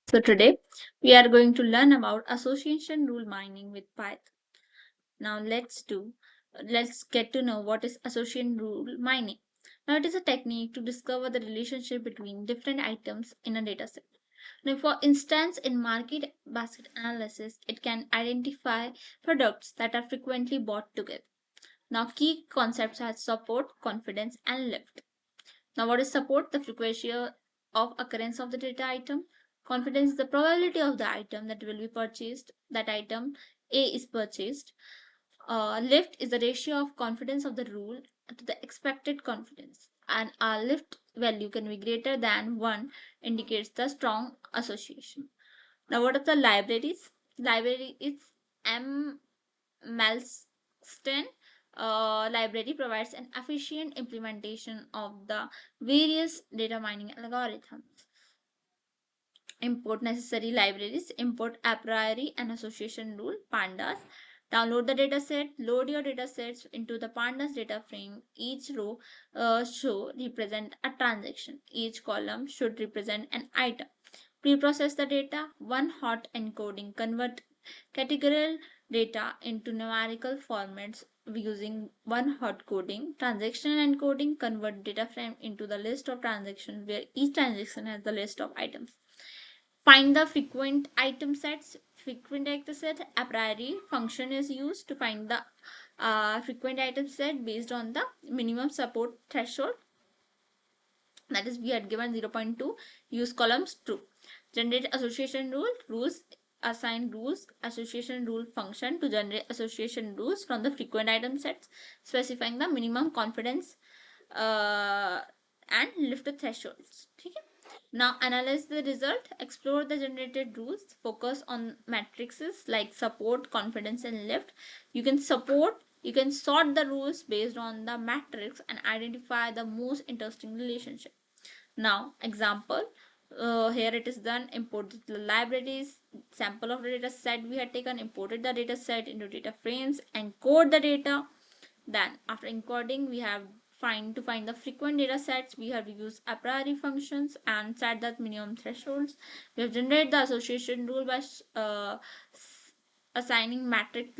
So today we are going to learn about association rule mining with Python. Now let's get to know what is association rule mining. Now it is a technique to discover the relationship between different items in a dataset. Now for instance in market basket analysis it can identify products that are frequently bought together. Now key concepts are support, confidence and lift. Now, what is support? The frequency of occurrence of the data item. Confidence is the probability of the item that will be purchased. That item A is purchased. Lift is the ratio of confidence of the rule to the expected confidence. And our lift value can be greater than 1 indicates the strong association. Now, what are the libraries? Library is M. Malston library provides an efficient implementation of the various data mining algorithms. Import necessary libraries, import a priori and association rule, pandas. Download the dataset, load your datasets into the pandas data frame. Each row should represent a transaction. Each column should represent an item. Pre-process the data. One hot encoding convert categorical data into numerical formats using one hot coding. Transactional encoding convert data frame into the list of transactions where each transaction has the list of items. Find the frequent item sets. Frequent item set a priori function is used to find the frequent item set based on the minimum support threshold. That is, we had given 0.2. Use columns true. Generate association rule. Rules assign rules association rule function to generate association rules from the frequent item sets, specifying the minimum confidence and lift thresholds. Okay. Now analyze the result, explore the generated rules, focus on matrices like support, confidence, and lift. You can sort the rules based on the matrix and identify the most interesting relationship. Now, example, here it is done, import the libraries, sample of the data set we had taken, imported the data set into data frames, encode the data. Then after encoding, we have find the frequent data sets. We have used a priori functions and set that minimum thresholds. We have generated the association rule by assigning matrix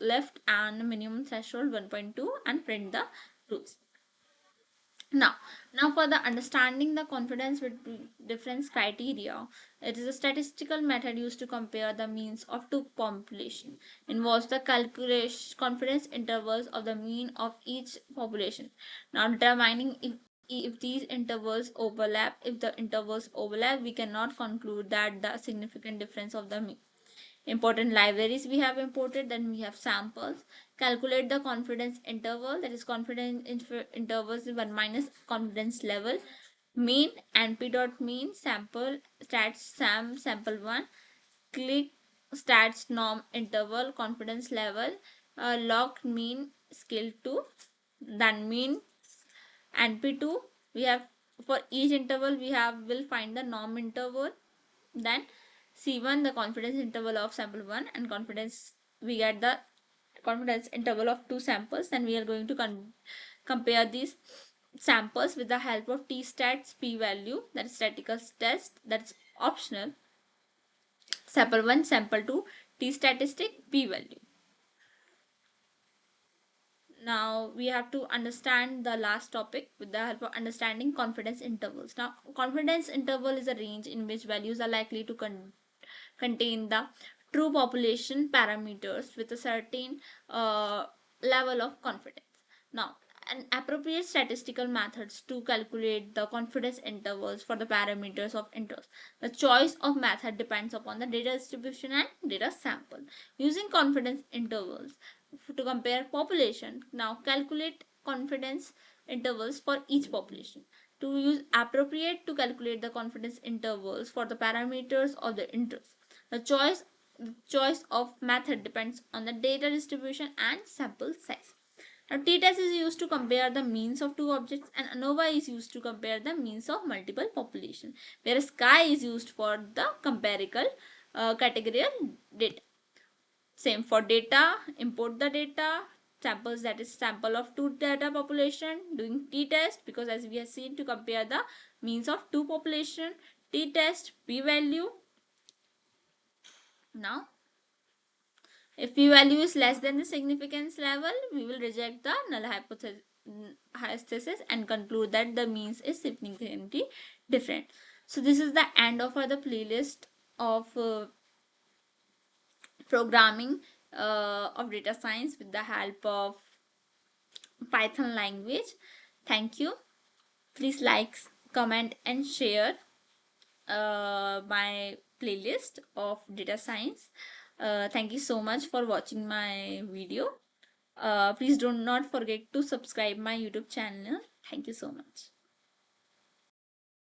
left and minimum threshold 1.2 and print the rules. Now for the understanding the confidence with difference criteria, it is a statistical method used to compare the means of two population. Involves the calculation confidence intervals of the mean of each population. Now determining if these intervals overlap. If the intervals overlap, we cannot conclude that the significant difference of the mean. Important libraries we have imported, then we have samples. Calculate the confidence interval, that is confidence intervals 1 minus confidence level. Mean np dot mean sample stats sample 1. Click stats norm interval confidence level. Log mean scale 2. Then mean np2 we have, for each interval we have will find the norm interval. Then C1 the confidence interval of sample 1, and confidence we get the confidence interval of two samples. Then we are going to compare these samples with the help of t-stats p-value, that is statistical test, that's optional. Sample 1, sample 2, t-statistic, p-value. Now we have to understand the last topic with the help of understanding confidence intervals. Now confidence interval is a range in which values are likely to contain the true population parameters with a certain level of confidence. Now, an appropriate statistical methods to calculate the confidence intervals for the parameters of interest. The choice of method depends upon the data distribution and data sample. Using confidence intervals to compare population. Now, calculate confidence intervals for each population. To use appropriate to calculate the confidence intervals for the parameters of the interest. The choice of method depends on the data distribution and sample size. Now, t-test is used to compare the means of two objects, and ANOVA is used to compare the means of multiple population, whereas chi is used for the categorical data. Same for data, import the data, samples, that is sample of two data population, doing t-test because as we have seen to compare the means of two population, t-test, p-value, Now, if p value is less than the significance level, we will reject the null hypothesis and conclude that the means is significantly different. So this is the end of the playlist of programming of data science with the help of Python language. Thank you. Please like, comment, and share my playlist of data science. Thank you so much for watching my video. Please do not forget to subscribe my YouTube channel. Thank you so much.